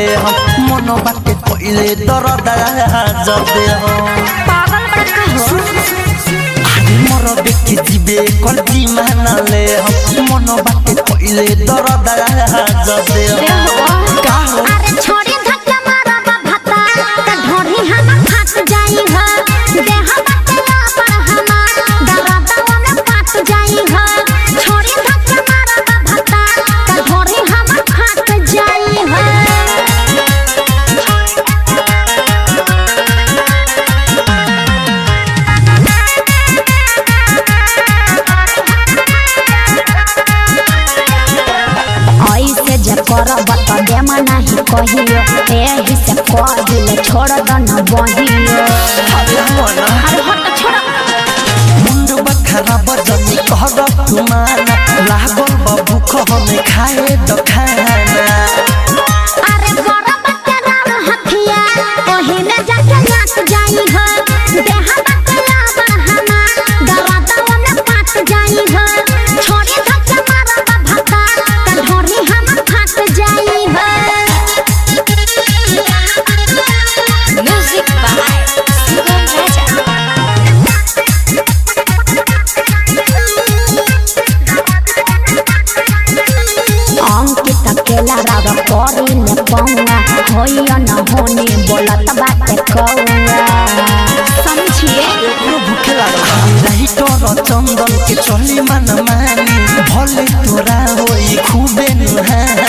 ले हम मनो बाटे कोइले दर्द जदे हो पागल बड़का हो मोर बेटी जीवे कर जी मानले हम मनो बाटे कोइले दर्द जदे हो का हो अरे छोड़ी धक्का मारा भाता त ढोरी हम फाट जाई हो देह बटला पर हमार दरदवा में काट जाई हो छोड़ी धक्का मारा भाता त ढोरी हम फाट जाई हो ऐसे जे करब त देमा नाही कहियो एही से कहले छोड़ द न बहियो अरे मना अरे हट छोड़ मुंड बखरा बजनी कहर तुमाना लागल भूख हमें खाए द खाना अरे गरब तेरा हथिया ओही में जाके नाच जाई हो देह बटला बरहना दरदवा में काट जाई हो छोड़ी धक्का मारब भाता त ढोरी हम फाट जाई हो म्यूजिक बाय सुगम राजा अंकित अकेला राग करी ने पौआ होइयो न होने बोलत बाटे कौआ समझिए एकरो भूखे लागल रही तोर चंदन के चली मन मानी भले तोरा होई खूबे नुहानी